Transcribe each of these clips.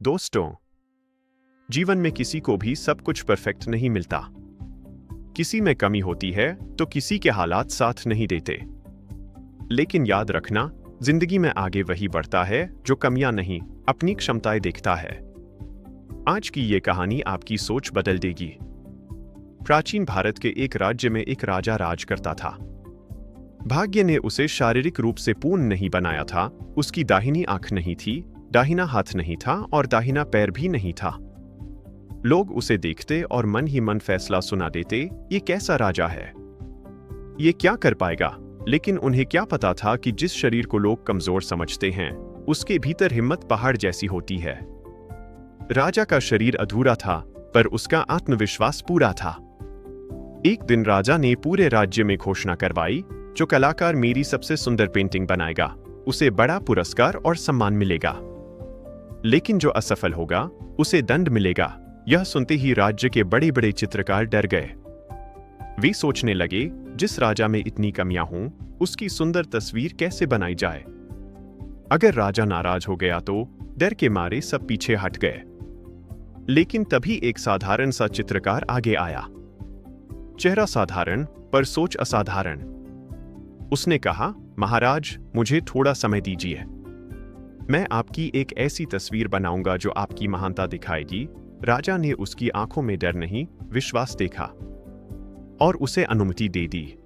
दोस्तों, जीवन में किसी को भी सब कुछ परफेक्ट नहीं मिलता। किसी में कमी होती है तो किसी के हालात साथ नहीं देते। लेकिन याद रखना, जिंदगी में आगे वही बढ़ता है जो कमियां नहीं, अपनी क्षमताएं देखता है। आज की ये कहानी आपकी सोच बदल देगी। प्राचीन भारत के एक राज्य में एक राजा राज करता था। भाग्य ने उसे शारीरिक रूप से पूर्ण नहीं बनाया था। उसकी दाहिनी आंख नहीं थी, दाहिना हाथ नहीं था और दाहिना पैर भी नहीं था। लोग उसे देखते और मन ही मन फैसला सुना देते, ये कैसा राजा है, ये क्या कर पाएगा। लेकिन उन्हें क्या पता था कि जिस शरीर को लोग कमजोर समझते हैं, उसके भीतर हिम्मत पहाड़ जैसी होती है। राजा का शरीर अधूरा था, पर उसका आत्मविश्वास पूरा था। एक दिन राजा ने पूरे राज्य में घोषणा करवाई, जो कलाकार मेरी सबसे सुंदर पेंटिंग बनाएगा, उसे बड़ा पुरस्कार और सम्मान मिलेगा। लेकिन जो असफल होगा, उसे दंड मिलेगा। यह सुनते ही राज्य के बड़े बड़े चित्रकार डर गए। वे सोचने लगे, जिस राजा में इतनी कमियां हों, उसकी सुंदर तस्वीर कैसे बनाई जाए। अगर राजा नाराज हो गया तो डर के मारे सब पीछे हट गए। लेकिन तभी एक साधारण सा चित्रकार आगे आया। चेहरा साधारण पर सोच असाधारण। उसने कहा, महाराज, मुझे थोड़ा समय दीजिए। मैं आपकी एक ऐसी तस्वीर बनाऊंगा जो आपकी महानता दिखाएगी। राजा ने उसकी आंखों में डर नहीं, विश्वास देखा और उसे अनुमति दे दी।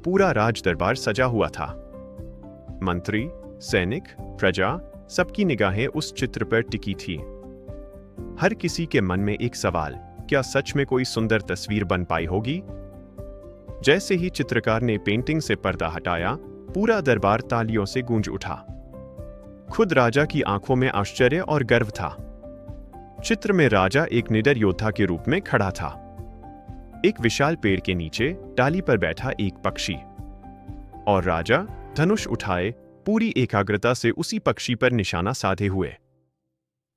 पूरा राज दरबार सजा हुआ था। मंत्री, सैनिक, प्रजा, सबकी निगाहें उस चित्र पर टिकी थी। हर किसी के मन में एक सवाल, क्या सच में कोई सुंदर तस्वीर बन पाई होगी? जैसे ही चित्रकार ने पेंटिंग से पर्दा हटाया, पूरा दरबार तालियों से गूंज उठा। खुद राजा की आंखों में आश्चर्य और गर्व था। चित्र में राजा एक निडर योद्धा के रूप में खड़ा था। एक विशाल पेड़ के नीचे डाली पर बैठा एक पक्षी, और राजा धनुष उठाए पूरी एकाग्रता से उसी पक्षी पर निशाना साधे हुए।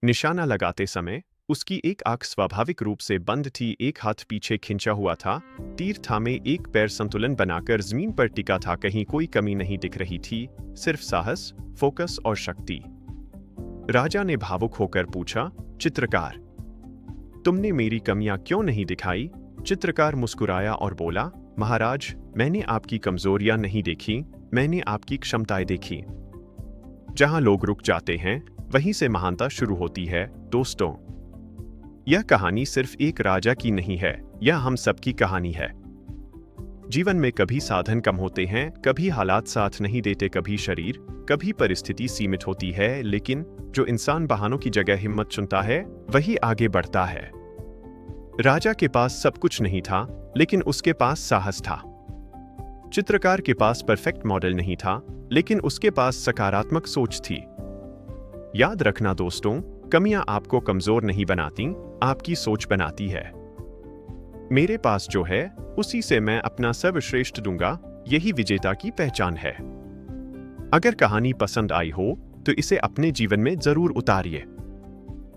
निशाना लगाते समय उसकी एक आंख स्वाभाविक रूप से बंद थी, एक हाथ पीछे खिंचा हुआ था, तीर थामे एक पैर संतुलन बनाकर जमीन पर टिका था। कहीं कोई कमी नहीं दिख रही थी, सिर्फ साहस, फोकस और शक्ति। राजा ने भावुक होकर पूछा, चित्रकार, तुमने मेरी कमियां क्यों नहीं दिखाई? चित्रकार मुस्कुराया और बोला, महाराज, मैंने आपकी कमजोरियां नहीं देखी, मैंने आपकी क्षमताएं देखी। जहां लोग रुक जाते हैं, वहीं से महानता शुरू होती है। दोस्तों, यह कहानी सिर्फ एक राजा की नहीं है, यह हम सबकी कहानी है। जीवन में कभी साधन कम होते हैं, कभी हालात साथ नहीं देते, कभी शरीर, कभी परिस्थिति सीमित होती है। लेकिन जो इंसान बहानों की जगह हिम्मत चुनता है, वही आगे बढ़ता है। राजा के पास सब कुछ नहीं था, लेकिन उसके पास साहस था। चित्रकार के पास परफेक्ट मॉडल नहीं था, लेकिन उसके पास सकारात्मक सोच थी। याद रखना दोस्तों, कमियां आपको कमजोर नहीं बनाती, आपकी सोच बनाती है। मेरे पास जो है, उसी से मैं अपना सर्वश्रेष्ठ दूंगा, यही विजेता की पहचान है। अगर कहानी पसंद आई हो तो इसे अपने जीवन में जरूर उतारिए।